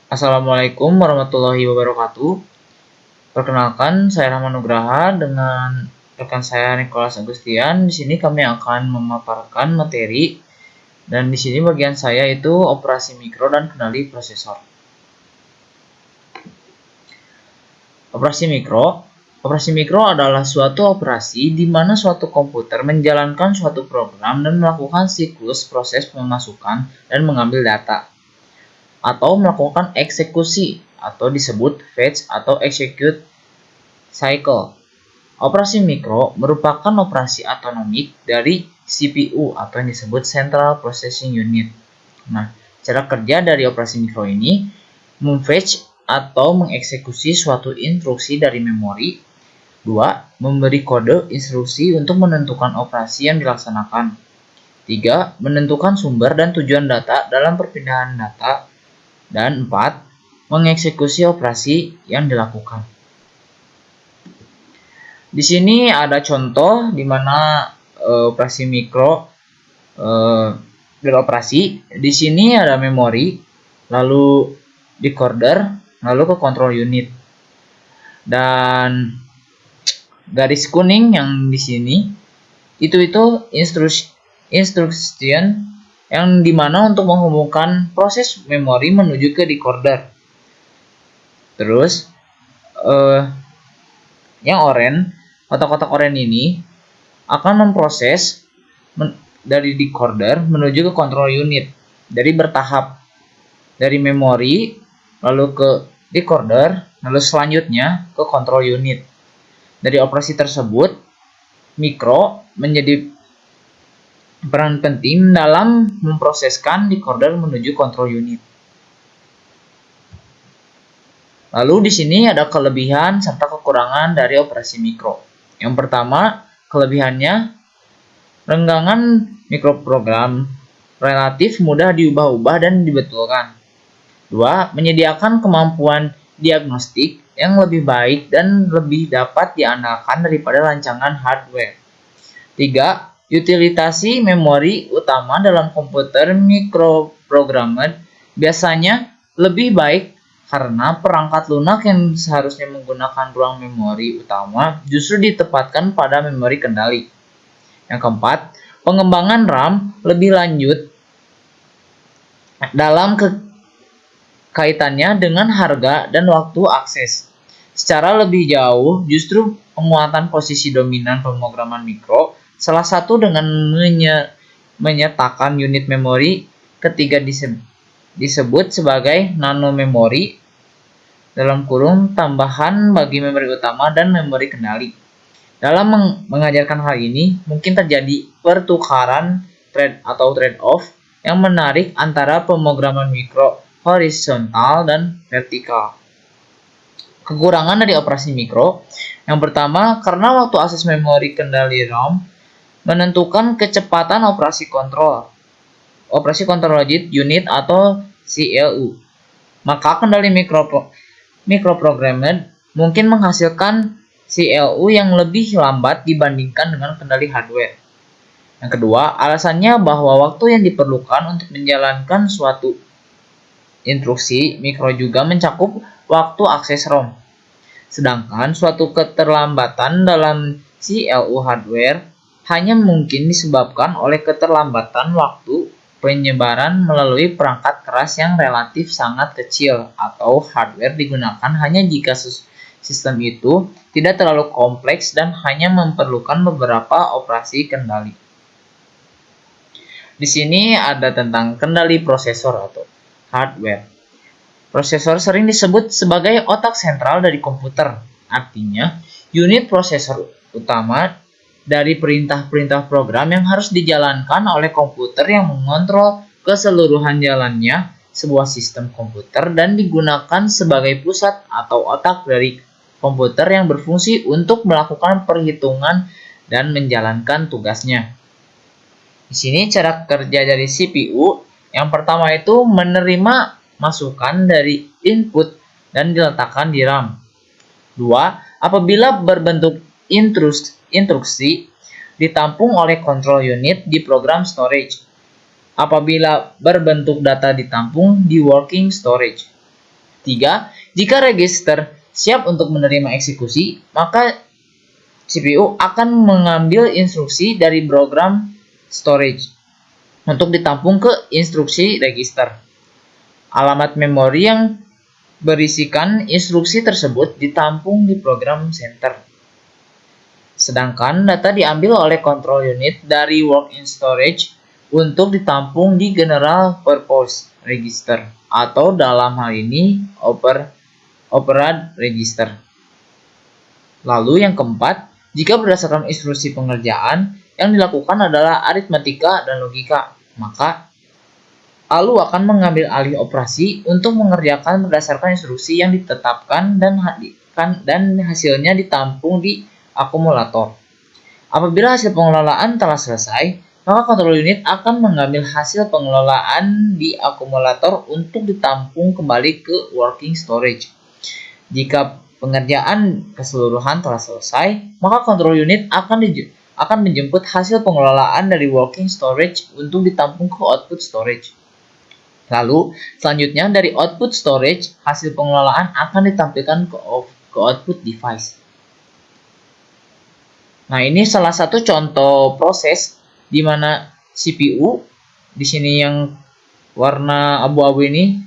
Assalamualaikum warahmatullahi wabarakatuh. Perkenalkan, saya Rahman Nugraha dengan rekan saya Nicholas Agustian. Di sini kami akan memaparkan materi dan di sini bagian saya itu operasi mikro dan kendali prosesor. Operasi mikro adalah suatu operasi di mana suatu komputer menjalankan suatu program dan melakukan siklus proses memasukkan dan mengambil data, atau melakukan eksekusi atau disebut fetch atau execute cycle. Operasi mikro merupakan operasi otonomik dari CPU atau yang disebut Central Processing Unit. Nah, cara kerja dari operasi mikro ini memfetch atau mengeksekusi suatu instruksi dari memori. 2. Memberi kode instruksi untuk menentukan operasi yang dilaksanakan. 3. Menentukan sumber dan tujuan data dalam perpindahan data. Dan 4. Mengeksekusi operasi yang dilakukan. Di sini ada contoh di mana operasi mikro beroperasi. Di sini ada memori, lalu decoder, lalu ke control unit. Dan garis kuning yang di sini itu instruction yang dimana untuk menghubungkan proses memori menuju ke decoder. Terus yang oranye, kotak-kotak oranye ini akan memproses dari decoder menuju ke control unit. Jadi bertahap, dari memori lalu ke decoder, lalu selanjutnya ke control unit. Dari operasi tersebut, mikro menjadi peran penting dalam memproseskan decoder menuju control unit. Lalu di sini ada kelebihan serta kekurangan dari operasi mikro. Yang pertama, kelebihannya renggangan mikroprogram relatif mudah diubah-ubah dan dibetulkan. 2. Menyediakan kemampuan diagnostik yang lebih baik dan lebih dapat diandalkan daripada rancangan hardware. 3. Utilisasi memori utama dalam komputer mikroprogrammer biasanya lebih baik karena perangkat lunak yang seharusnya menggunakan ruang memori utama justru ditempatkan pada memori kendali. Yang keempat, pengembangan RAM lebih lanjut dalam kaitannya dengan harga dan waktu akses. Secara lebih jauh, justru penguatan posisi dominan pemrograman mikro, salah satu dengan menyatakan unit memori ketiga disebut sebagai nano memori (tambahan bagi memori utama dan memori kendali). Dalam mengajarkan hal ini, mungkin terjadi pertukaran trade-off yang menarik antara pemrograman mikro horizontal dan vertikal. Kekurangan dari operasi mikro, yang pertama, karena waktu akses memori kendali RAM menentukan kecepatan operasi kontrol unit atau CLU, maka kendali mikroprogrammer mungkin menghasilkan CLU yang lebih lambat dibandingkan dengan kendali hardware. Yang kedua, alasannya bahwa waktu yang diperlukan untuk menjalankan suatu instruksi mikro juga mencakup waktu akses ROM. Sedangkan suatu keterlambatan dalam CLU hardware hanya mungkin disebabkan oleh keterlambatan waktu penyebaran melalui perangkat keras yang relatif sangat kecil, atau hardware digunakan hanya jika sistem itu tidak terlalu kompleks dan hanya memerlukan beberapa operasi kendali. Di sini ada tentang kendali prosesor atau hardware. Prosesor sering disebut sebagai otak sentral dari komputer. Artinya, unit prosesor utama dari perintah-perintah program yang harus dijalankan oleh komputer yang mengontrol keseluruhan jalannya sebuah sistem komputer dan digunakan sebagai pusat atau otak dari komputer yang berfungsi untuk melakukan perhitungan dan menjalankan tugasnya. Di sini cara kerja dari CPU. Yang pertama itu menerima masukan dari input dan diletakkan di RAM. 2. Apabila berbentuk instruksi ditampung oleh control unit di program storage. Apabila berbentuk data ditampung di working storage. Ketiga, jika register siap untuk menerima eksekusi, maka CPU akan mengambil instruksi dari program storage untuk ditampung ke instruksi register. Alamat memori yang berisikan instruksi tersebut ditampung di program center. Sedangkan data diambil oleh control unit dari working storage untuk ditampung di general purpose register atau dalam hal ini operand register. Lalu yang keempat, jika berdasarkan instruksi pengerjaan yang dilakukan adalah aritmatika dan logika, maka ALU akan mengambil alih operasi untuk mengerjakan berdasarkan instruksi yang ditetapkan dan hasilnya ditampung di akumulator. Apabila hasil pengelolaan telah selesai, maka control unit akan mengambil hasil pengelolaan di akumulator untuk ditampung kembali ke working storage. Jika pengerjaan keseluruhan telah selesai, maka control unit akan menjemput hasil pengelolaan dari working storage untuk ditampung ke output storage. Lalu, selanjutnya dari output storage, hasil pengelolaan akan ditampilkan ke output device. Nah, ini salah satu contoh proses di mana CPU di sini yang warna abu-abu ini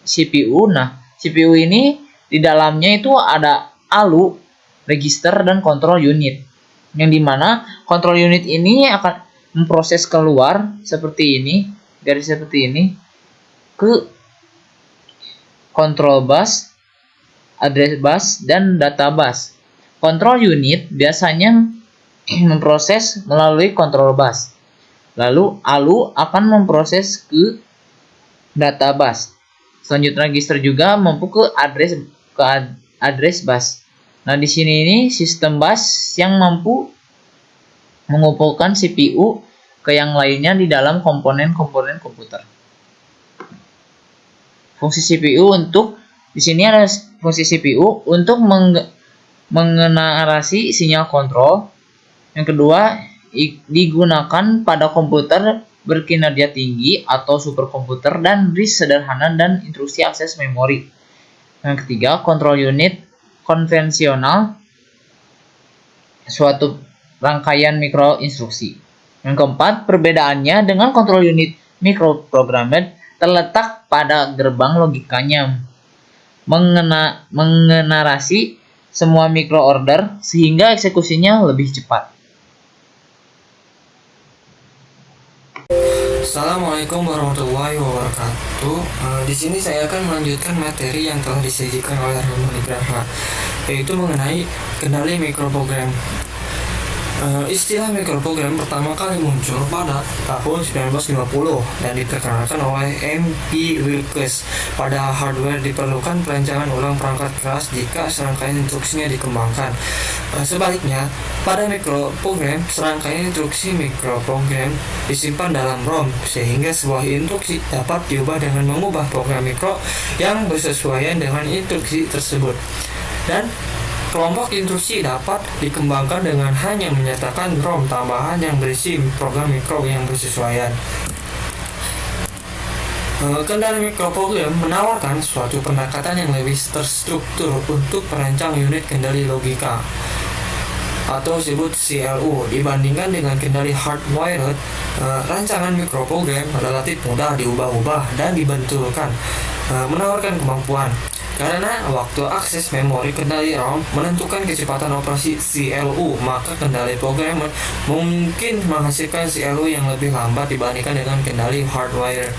CPU. Nah, CPU ini di dalamnya itu ada ALU, register dan control unit. Yang dimana control unit ini akan memproses keluar seperti ini, garis seperti ini ke control bus, address bus dan data bus. Control unit biasanya memproses melalui control bus. Lalu ALU akan memproses ke data bus. Selanjutnya register juga mampu ke address bus. Nah, di sini ini sistem bus yang mampu mengumpulkan CPU ke yang lainnya di dalam komponen-komponen komputer. Fungsi CPU untuk di sini ada fungsi CPU untuk mengenerasi sinyal kontrol. Yang kedua, digunakan pada komputer berkinerja tinggi atau superkomputer dan RISC sederhana dan instruksi akses memori. Yang ketiga, control unit konvensional, suatu rangkaian mikroinstruksi. Yang keempat, perbedaannya dengan control unit microprogrammed terletak pada gerbang logikanya, mengenerasi semua microorder sehingga eksekusinya lebih cepat. Assalamualaikum warahmatullahi wabarakatuh. Di sini saya akan melanjutkan materi yang telah disajikan oleh Ramon Ibrahim, yaitu mengenai kendali mikroprogram. Istilah mikroprogram pertama kali muncul pada tahun 1950 dan diperkenalkan oleh M.P. Wilkes. Pada hardware diperlukan perancangan ulang perangkat keras jika serangkaian instruksinya dikembangkan. Sebaliknya, pada mikroprogram, serangkaian instruksi mikroprogram disimpan dalam ROM sehingga sebuah instruksi dapat diubah dengan mengubah program mikro yang bersesuaian dengan instruksi tersebut. Dan kelompok instruksi dapat dikembangkan dengan hanya menyatakan ROM tambahan yang berisi program mikro yang bersesuaian. Kendali mikroprogram menawarkan suatu pendekatan yang lebih terstruktur untuk perancang unit kendali logika atau disebut CLU dibandingkan dengan kendali hardwired. Rancangan mikroprogram relatif mudah diubah-ubah dan dibenturkan, menawarkan kemampuan karena waktu akses memori kendali ROM menentukan kecepatan operasi CLU, maka kendali programmer mungkin menghasilkan CLU yang lebih lambat dibandingkan dengan kendali hardware.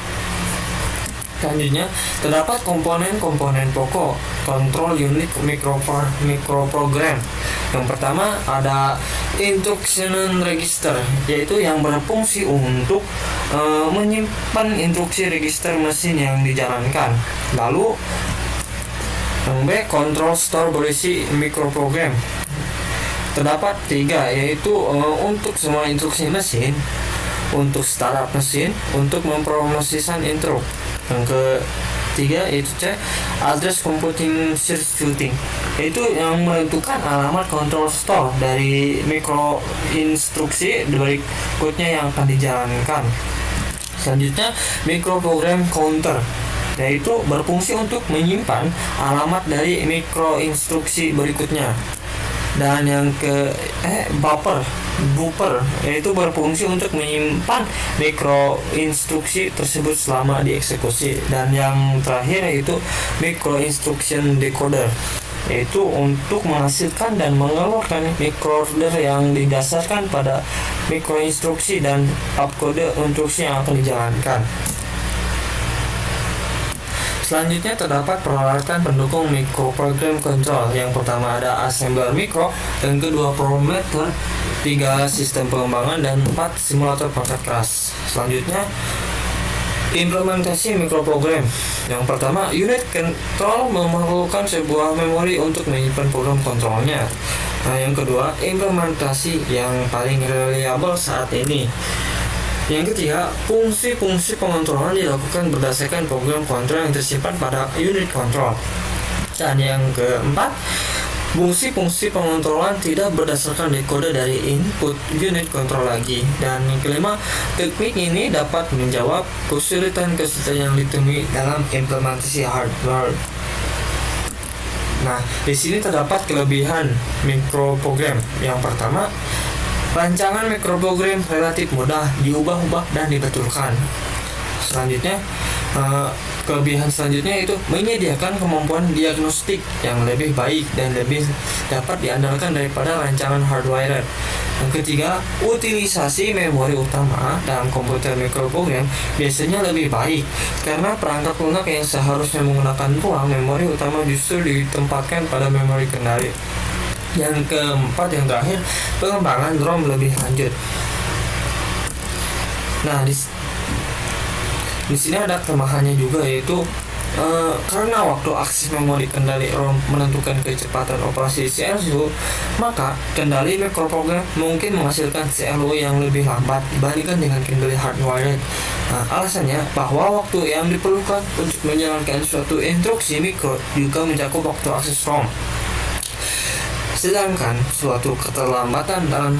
Selanjutnya, terdapat komponen-komponen pokok kontrol unit mikroprogram. Yang pertama ada instruction register, yaitu yang berfungsi untuk menyimpan instruksi register mesin yang dijalankan. Lalu yang B, control store berisi mikroprogram. Terdapat 3, yaitu untuk semua instruksi mesin, untuk startup mesin, untuk mempromosikan intro. Yang ketiga yaitu C, address computing circuiting, yaitu yang menentukan alamat control store dari mikro instruksi berikutnya yang akan dijalankan. Selanjutnya, mikroprogram counter, yaitu berfungsi untuk menyimpan alamat dari mikroinstruksi berikutnya. Dan yang buffer yaitu berfungsi untuk menyimpan mikroinstruksi tersebut selama dieksekusi. Dan yang terakhir yaitu microinstruction decoder, yaitu untuk menghasilkan dan mengeluarkan microorder yang didasarkan pada mikroinstruksi dan opkode instruksi yang akan dijalankan. Selanjutnya terdapat peralatan pendukung microprogram control. Yang pertama ada assembler micro, yang kedua prometer, 3 sistem pengembangan, dan 4 simulator perangkat keras. Selanjutnya implementasi mikroprogram. Yang pertama, unit control memerlukan sebuah memori untuk menyimpan program kontrolnya. Nah, yang kedua, implementasi yang paling reliable saat ini. Yang ketiga, fungsi-fungsi pengontrolan dilakukan berdasarkan program kontrol yang tersimpan pada unit kontrol. Dan yang keempat, fungsi-fungsi pengontrolan tidak berdasarkan decoder dari input unit kontrol lagi. Dan yang kelima, teknik ini dapat menjawab kesulitan-kesulitan yang ditemui dalam implementasi hardware. Nah, di sini terdapat kelebihan mikroprogram. Yang pertama, rancangan mikroprogram relatif mudah diubah-ubah dan dibetulkan. Selanjutnya, kelebihan selanjutnya itu menyediakan kemampuan diagnostik yang lebih baik dan lebih dapat diandalkan daripada rancangan hardware. Yang ketiga, utilisasi memori utama dalam komputer mikroprogram biasanya lebih baik karena perangkat lunak yang seharusnya menggunakan ruang memori utama justru ditempatkan pada memori kendali. Yang keempat, yang terakhir, pengembangan ROM lebih lanjut. Nah, di sini ada kelemahannya juga, yaitu karena waktu akses memori kendali ROM menentukan kecepatan operasi CLU, maka kendali mikroprogram mungkin menghasilkan CLU yang lebih lambat dibandingkan dengan kendali hardware. Nah, alasannya bahwa waktu yang diperlukan untuk menjalankan suatu instruksi mikro juga mencakup waktu akses ROM. Sedangkan suatu keterlambatan dalam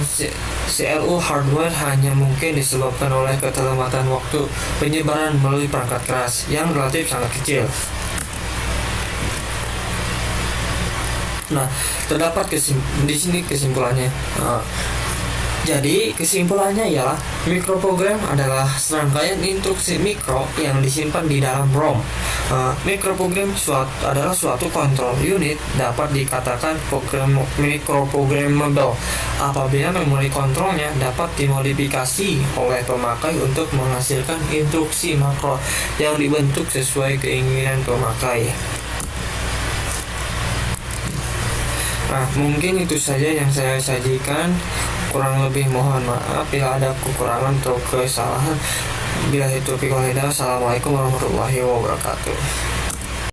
CLU hardware hanya mungkin disebabkan oleh keterlambatan waktu penyebaran melalui perangkat keras yang relatif sangat kecil. Nah, terdapat di sini kesimpulannya. Jadi kesimpulannya ialah mikroprogram adalah serangkaian instruksi mikro yang disimpan di dalam ROM. Mikroprogram adalah suatu kontrol unit dapat dikatakan mikroprogrammable apabila memori kontrolnya dapat dimodifikasi oleh pemakai untuk menghasilkan instruksi makro yang dibentuk sesuai keinginan pemakai. Nah, mungkin itu saja yang saya sajikan. Kurang lebih mohon maaf bila ada kekurangan atau kesalahan. Bila itu, Assalamualaikum warahmatullahi wabarakatuh.